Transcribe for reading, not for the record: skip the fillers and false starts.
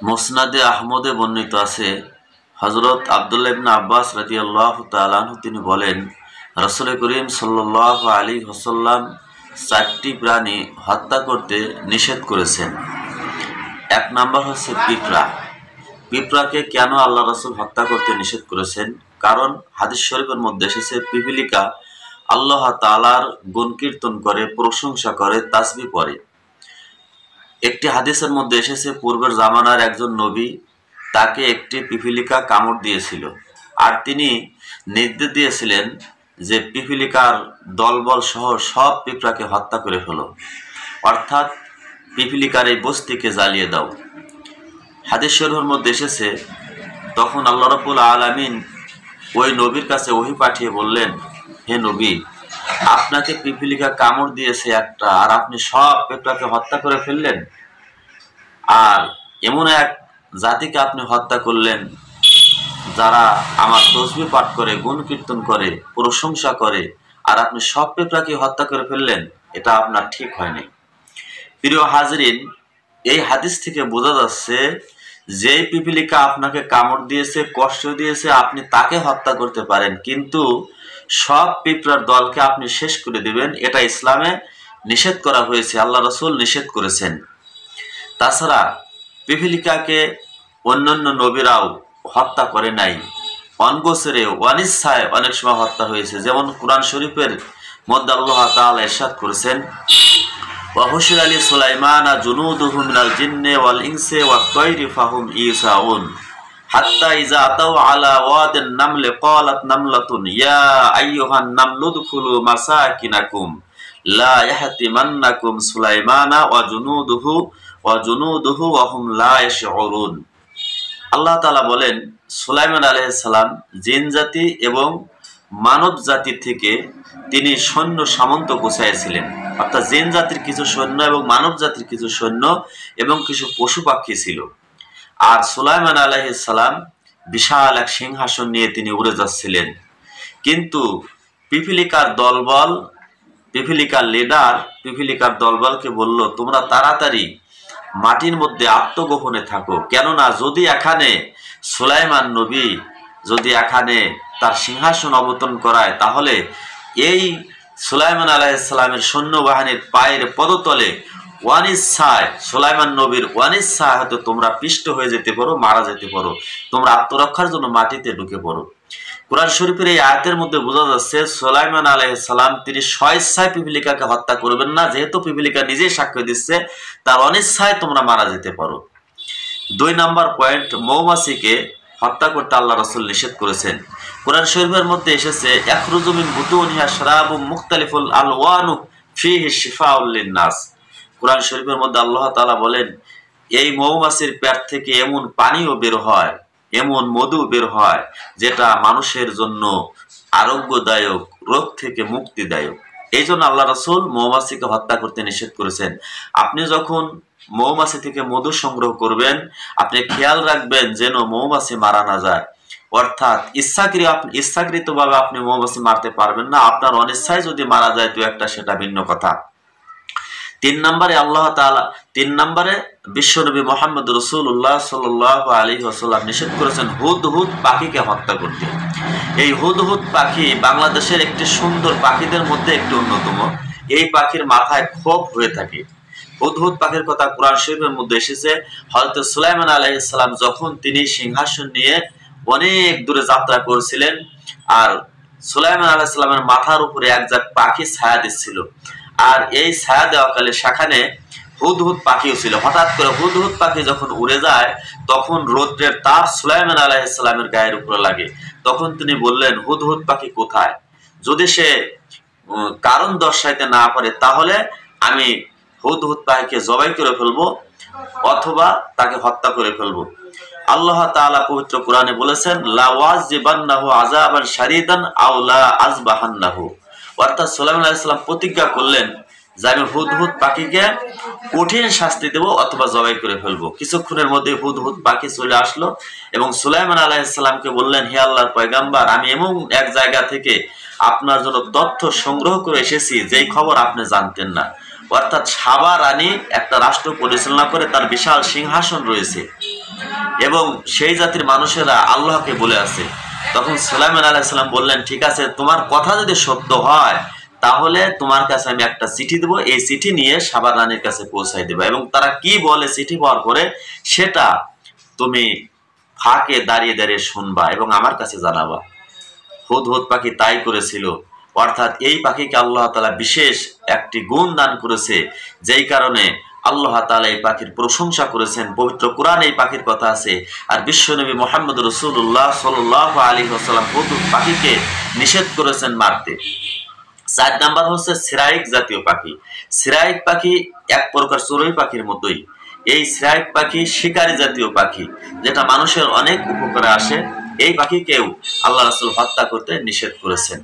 মুসনাদে আহমদে বর্ণিত আছে, হযরত আব্দুল্লাহ ইবনে আব্বাস রাদিয়াল্লাহু তাআলা আনহু তিনি বলেন, রাসূল করিম সাল্লাল্লাহু আলাইহি ওয়াসাল্লাম 4টি প্রাণী হত্যা করতে নিষেধ করেছেন। এক নাম্বার হচ্ছে পিঁপড়া। পিঁপড়াকে কেন আল্লাহ রাসূল হত্যা করতে নিষেধ করেছেন? কারণ হাদিস শরীফের মধ্যে এসেছে পিপীলিকা আল্লাহ তাআলার গুণ কীর্তন করে, প্রশংসা করে, তাসবিহ পড়ে। একটি হাদিসের মধ্যে এসেছে পূর্বের জামানার একজন নবী, তাকে একটি পিপীলিকা কামড় দিয়েছিল, আর তিনি নির্দেশ দিয়েছিলেন যে পিপীলিকার দলবল সহ সব পিঁপড়াকে হত্যা করে ফেলো, অর্থাৎ পিপীলিকার এই বস্তিকে জ্বালিয়ে দাও। হাদিস শরীফের মধ্যে এসেছে তখন আল্লাহ রাব্বুল আলামিন ওই নবীর কাছে ওহী পাঠিয়ে বললেন, হে নবী, আপনাকে পিপীলিকা কামড় দিয়েছে একটা, আর আপনি সব পিঁপড়াকে হত্যা করে ফেললেন, আর এমন এক জাতিকে আপনি হত্যা করলেন যারা আমার তসবিহ পাঠ করে, গুণ কীর্তন করে, প্রশংসা করে, আর আপনি সব পিঁপড়াকে হত্যা করে ফেললেন। এটা আপনার ঠিক হয়নি। প্রিয় হাজরিন, এই হাদিস থেকে বোঝা যাচ্ছে যে পিপীলিকা আপনাকে কামড় দিয়েছে, কষ্ট দিয়েছে, আপনি তাকে হত্যা করতে পারেন, কিন্তু সব পিঁপড়ার দলকে আপনি শেষ করে দিবেন, এটা ইসলামে নিষেধ করা হয়েছে, আল্লাহ রাসূল নিষেধ করেছেন। তাছাড়া পিপীলিকাকে অন্যান্য নবীরাও হত্যা করে নাই, অনগোচরে অনিচ্ছায় অনেক সময় হত্যা হয়েছে। যেমন কুরআন শরীফের মধ্যে আল্লাহ তাআলা ইরশাদ করেছেন, ওয়াহুশির আলী সুলাইমানা জুনুদুহু মিনাল জিন্নি ওয়াল ইনসি ওয়াত তায়রি ফাহুম ইউসাউন হাত্তা ইযা আতাউ আলা ওয়াদিন নামলি ক্বালাত নামলাতুন ইয়া আইয়ুহান নামলু দুখুলু মাসাকিনাকুম লা ইয়াহতিমান্নাকুম সুলাইমানা ওয়া জুনুদুহু ওয়া হুম লা ইয়াশউরুন। আল্লাহ তাআলা বলেন, সুলাইমান আলাইহিস সালাম জিন জাতি এবং মানব জাতি থেকে তিনি সৈন্য সামন্ত গোছাইছিলেন, অর্থাৎ জিন জাতির কিছু সৈন্য এবং মানব জাতির কিছু সৈন্য এবং কিছু পশু পাখি ছিল। আর সুলাইমান আলাইহিস সালাম বিশাল এক সিংহাসন নিয়ে তিনি উড়ে যাচ্ছিলেন, কিন্তু পিপীলিকার দলবল, পিপীলিকার লিডার পিপীলিকার দলবলকে বলল, তোমরা তাড়াতাড়ি মাটির মধ্যে আত্মগোপনে থাকো, কেননা যদি এখানে সুলাইমান নবী যদি এখানে তার সিংহাসন অবতরণ করায়, তাহলে এই সুলাইমান আলাইহিস সালামের সৈন্যবাহিনীর পায়ের পদতলে অনিচ্ছায়, সুলাইমান নবীর অনিচ্ছায় হয়তো তোমরা পিষ্ট হয়ে যেতে পারো, মারা যেতে পারো, তোমরা আত্মরক্ষার জন্য মাটিতে ঢুকে পড়ো। কুরআন শরীফের এই আয়াতের মধ্যে বোঝা যাচ্ছে সুলাইমান আলাইহিস সালাম তিনি স্বেচ্ছায় পিপীলিকাকে হত্যা করবেন না, যেহেতু পিপীলিকা নিজেই সাক্ষ্য দিচ্ছে তার অনিচ্ছায় তোমরা মারা যেতে পারো। 2 নাম্বার পয়েন্ট, মৌমাছিকে হত্যা করতে আল্লাহ রাসূল নিষেধ করেছেন। কুরআন শরীফের মধ্যে এসেছে, ইয়াখরুজু মিন বুতুনিহা শারাবুম মুখতালিফুল আলওয়ানু ফীহি শিফাউল লিন-নাস। কুরআন শরীফের মধ্যে আল্লাহ তাআলা বলেন, এই মৌমাছির পেট থেকে এমন পানিও বের হয়, এমন মধু বের হয় যেটা মানুষের জন্য আরোগ্যদায়ক, রোগ থেকে মুক্তিদায়ক। এই জন্য আল্লাহ রাসূল মৌমাছিকে হত্যা করতে নিষেধ করেছেন। আপনি যখন মৌমাছি থেকে মধু সংগ্রহ করবেন, আপনি খেয়াল রাখবেন যেন মৌমাছি মারা না যায়, অর্থাৎ ইচ্ছাকৃতভাবে আপনি মৌমাছি মারতে পারবেন না। আপনার অনিচ্ছায় যদি মারা যায় তো একটা, সেটা ভিন্ন কথা। 3 নম্বরে আল্লাহ তাআলা 3 নম্বরে বিশ্বনবী মুহাম্মদ রাসূলুল্লাহ সাল্লাল্লাহু আলাইহি ওয়াসাল্লাম নিষেধ করেছেন হুদহুদ পাখিকে হত্যা করতে। এই হুদহুদ পাখি বাংলাদেশের একটি সুন্দর পাখিদের মধ্যে একটি অন্যতম। এই পাখির মাথায় খোপ হয়ে থাকে। হুদহুদ পাখির কথা কুরআন শরীফের মধ্যে এসেছে, হযরত সুলাইমান আলাইহিস সালাম যখন তিনি সিংহাসন নিয়ে অনেক দূরে যাত্রা করেছিলেন, আর সুলাইমান আলাইহিস সালামের মাথার উপরে এক জাত পাখি ছায়া দিচ্ছিল, আর এই ছায়া দেওয়াকালে সেখানে হুদহুদ পাখিও ছিল। হঠাৎ করে হুদহুদ পাখি যখন উড়ে যায়, তখন রৌদ্রের তাপ সুলাইমান আলাইহিস সালামের গায়ের উপরে লাগে। তখন তিনি বললেন, হুদহুদ পাখি কোথায়? যদি সে কারণ দর্শাইতে না পারে, তাহলে আমি হুদহুদ পাখিকে জবাই করে ফেলবো অথবা তাকে হত্যা করে ফেলবো। আল্লাহ তাআলা পবিত্র কোরআনে বলেছেন, লা ওয়াজিবান্নাহু আযাবান শারীদান আও লা আযবাহান্নাহু। অর্থাৎ সুলাইমান আলাইহিস সালাম প্রতিজ্ঞা করলেন যে আমি হুদহুদ পাখিকে কঠিন শাস্তি দেব অথবা জবাই করে ফেলবো। কিছুক্ষণের মধ্যে হুদহুদ পাখি চলে আসলো এবং সুলাইমান আলাইহিস সালামকে বললেন, হে আল্লাহর পয়গম্বর, আমি এমন এক জায়গা থেকে আপনার জন্য তথ্য সংগ্রহ করে এসেছি যেই খবর আপনি জানতেন না। অর্থাৎ সাবা রানী একটা রাষ্ট্র পরিচালনা করে, তার বিশাল সিংহাসন রয়েছে, এবং সেই জাতির মানুষেরা আল্লাহকে বলে আছে। তখন সুলাইমান আলাইহিস সালাম বললেন, ঠিক আছে, তোমার কথা যদি সত্য হয় তাহলে তোমার কাছে আমি একটা চিঠি দেবো, এই চিঠি নিয়ে সাবা রানীর কাছে পৌঁছাই দেবো, এবং তারা কি বলে চিঠি পাওয়ার পরে সেটা তুমি ফাঁকে দাঁড়িয়ে দাঁড়িয়ে শুনবা এবং আমার কাছে জানাবা। হুদহুদ পাখি তাই করেছিল। অর্থাৎ এই পাখিকে আল্লাহ তাআলা বিশেষ একটি গুণ দান করেছে, যেই কারণে আল্লাহ তাআলা এই পাখির প্রশংসা করেছেন। পবিত্র কোরআনে এই পাখির কথা আছে। আর বিশ্বনবী মুহাম্মদ রাসূলুল্লাহ সাল্লাল্লাহু আলাইহি ওয়াসাল্লাম হুদহুদ পাখিকে নিষেধ করেছেন মারতে। ৪ নাম্বার হচ্ছে সিরাইক জাতীয় পাখি। সিরাইক পাখি এক প্রকার চড়ুই পাখির মতোই। এই সিরাইক পাখি শিকারী জাতীয় পাখি, যেটা মানুষের অনেক উপকারে আসে। এই পাখিকেও আল্লাহ রাসূল হত্যা করতে নিষেধ করেছেন।